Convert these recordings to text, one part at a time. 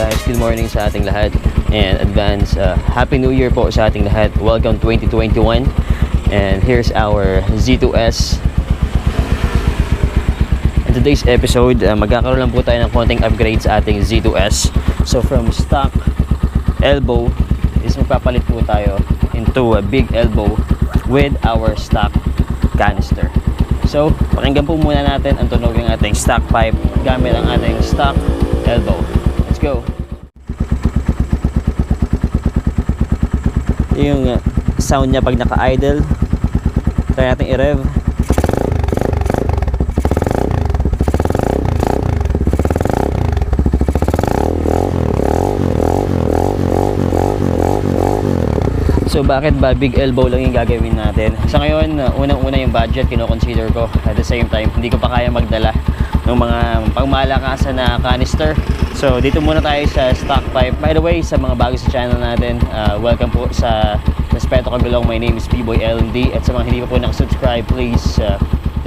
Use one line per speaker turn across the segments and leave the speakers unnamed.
guys, good morning sa ating lahat and advance Happy New Year po sa ating lahat. Welcome 2021 and here's our Z2S. In today's episode, magkakaroon lang po tayo ng konting upgrade sa ating Z2S. So from stock elbow is magpapalit po tayo into a big elbow with our stock canister. So pakinggan po muna natin ang tunog ng ating stock pipe gamit ang ating stock elbow. Let's go. Yung sound niya pag naka-idle. Try natin i-rev. So bakit ba big elbow lang yung gagawin natin? Sa ngayon, unang-una yung budget kino-consider ko. At the same time, hindi ko pa kaya magdala ng mga pangmalakasan na canister. So dito muna tayo sa stock pipe. By the way, sa mga bago sa channel natin, welcome po sa Respeto, Kagulong. My name is B-Boy LMD. At sa mga hindi pa po nakasubscribe, please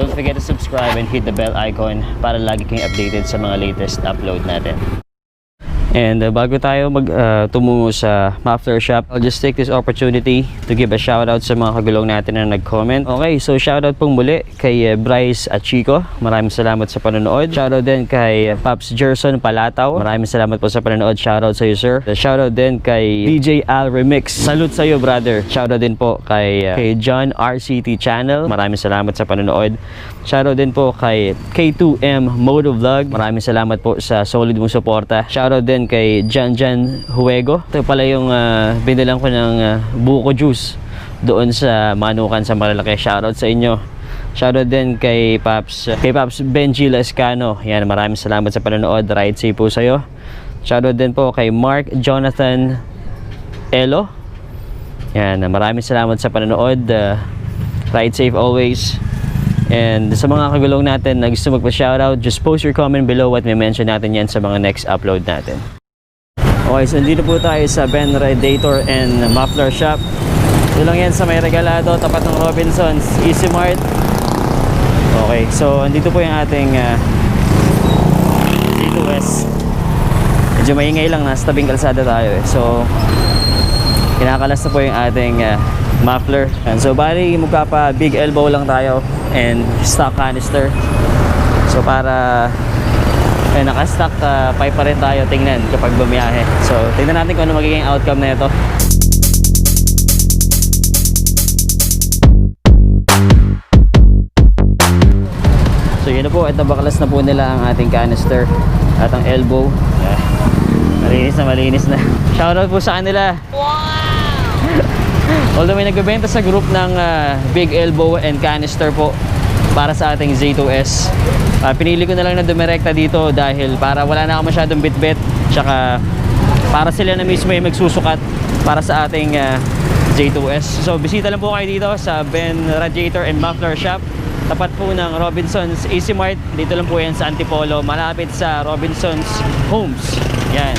don't forget to subscribe and hit the bell icon para lagi kayong updated sa mga latest upload natin. And bago tayo tumungo sa Muffler shop, I'll just take this opportunity to give a shoutout sa mga kagulong natin na nag-comment. Okay, so shoutout pong muli kay Bryce at Chico. Maraming salamat sa panonood. Shoutout din kay Pops Gerson Palataw. Maraming salamat po sa panonood. Shoutout sa iyo, sir. Shoutout din kay DJ Al Remix. Salute sa iyo, brother. Shoutout din po kay John RCT Channel. Maraming salamat sa panonood. Shoutout din po kay K2M Motovlog. Maraming salamat po sa solid mong suporta. Shoutout din kay Jan Huego. Ito pala yung binilang ko ng buko juice doon sa Manukan sa Malalaki. Shoutout sa inyo. Shoutout din kay Paps Brgy Lescano. Yan, maraming salamat sa panonood. Ride safe po sa iyo. Shoutout din po kay Mark Jonathan Elo. Yan, maraming salamat sa panonood. Ride safe always. And sa mga kagulong natin na gusto magpa-shoutout, just post your comment below at may mention natin yan sa mga next upload natin. Okay, so dito po tayo sa Ben Radiator and Muffler shop. Ito lang yan sa may Regalado, tapat ng Robinson's Easy Mart. Okay, so andito po yung ating Z2S. Medyo maingay lang, nasa tabing kalsada tayo eh. So kinakalas na po yung ating muffler. And so bali magpapa big elbow lang tayo and stock canister. So para naka-stock pipe pa rin tayo tingnan kapag bumiyahe. So tingnan natin kung ano magiging outcome na ito. So yun na po, at nabaklas na po nila ang ating canister at ang elbow. Malinis na. Shoutout po sa kanila. Wow! Although may nagbebenta sa group ng big elbow and canister po para sa ating Z2S. Pinili ko na lang na dumirekta dito dahil para wala na ako masyadong bitbit, tsaka para sila na mismo yung magsusukat para sa ating Z2S. So bisita lang po kayo dito sa Ben Radiator and Muffler shop, tapat po ng Robinson's Easy Mart. Dito lang po yan sa Antipolo, malapit sa Robinson's Homes. Yan.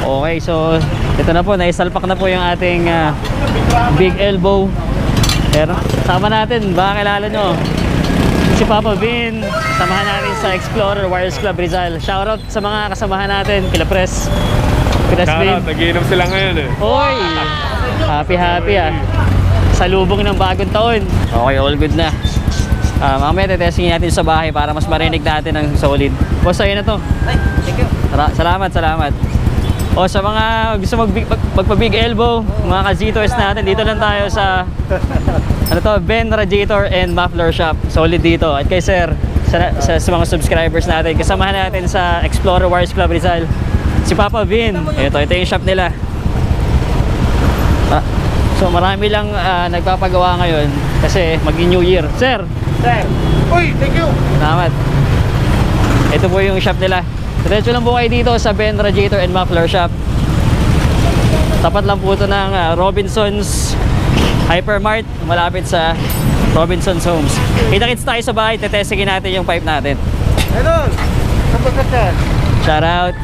Okay, so ito na po, naisalpak na po yung ating big elbow. Pero sama natin, baka kilala nyo, Si Papa Vin, samahan natin sa Explorer Wires Club Rizal. Shoutout sa mga kasamahan natin, kila Pres.
Shoutout, nagiinom sila ngayon eh.
Oy! Happy ah. Salubong ng bagong taon. Okay, all good na. Mamaya tetestingin natin sa bahay para mas marinig natin ang solid. Boss, ayun na to.
Ay, thank you.
Salamat. O sa mga gusto magpa-big elbow, mga ka-Z200S natin, dito lang tayo sa Ben Radiator and Muffler Shop. Solid dito. At kay Sir, sa mga subscribers natin, kasamahan natin sa Explorer Wires Club Rizal, si Papa Vin. Ito yung shop nila. So marami lang nagpapagawa ngayon kasi mag-New Year. Sir!
Uy, thank you.
Salamat. Ito po yung shop nila. Diretso lang po kayo dito sa Ben Radiator and Muffler Shop. Tapat lang po ito ng Robinson's Hypermart, malapit sa Robinson's Homes. Kita-kits tayo sa bahay, tetestingin natin yung pipe natin.
Hello. Kapagkatan.
Shout out.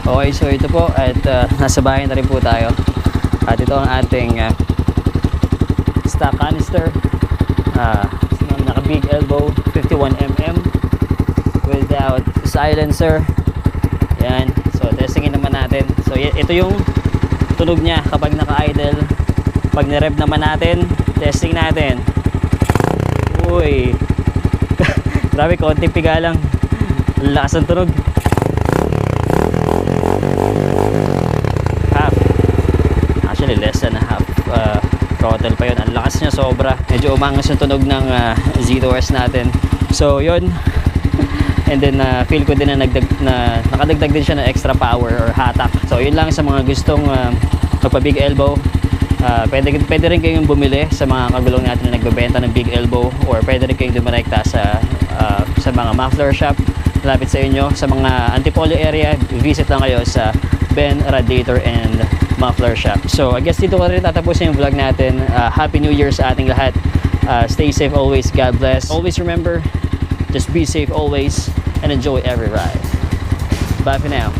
Okay, so ito po at nasa bahay na rin po tayo. At ito ang ating stock canister. Naka big elbow 51mm without silencer. Yan. So testingin naman natin. So ito yung tunog niya kapag naka-idle. Pag ni-rev naman natin, testing natin. Uy. Grabe, konting piga lang. Lakas ng tunog. Half. Actually less than half. Throttle pa yun. Ang lakas niya sobra. Medyo umangas yung tunog ng Z200S natin. So yun. And then feel ko din na nakadagdag din siya ng extra power or hatak. So yun lang sa mga gustong magpa-big elbow. Pwede rin kayong bumili sa mga kagulong natin na nagbebenta ng big elbow, or pwede rin kayong dumirekta sa mga muffler shop malapit sa inyo. Sa mga Antipolo area, visit lang kayo sa Ben Radiator and Muffler Shop. So I guess dito ko rin tatapusin yung vlog natin. Happy New Year sa ating lahat. Stay safe always. God bless. Always remember, just be safe always and enjoy every ride. Bye for now.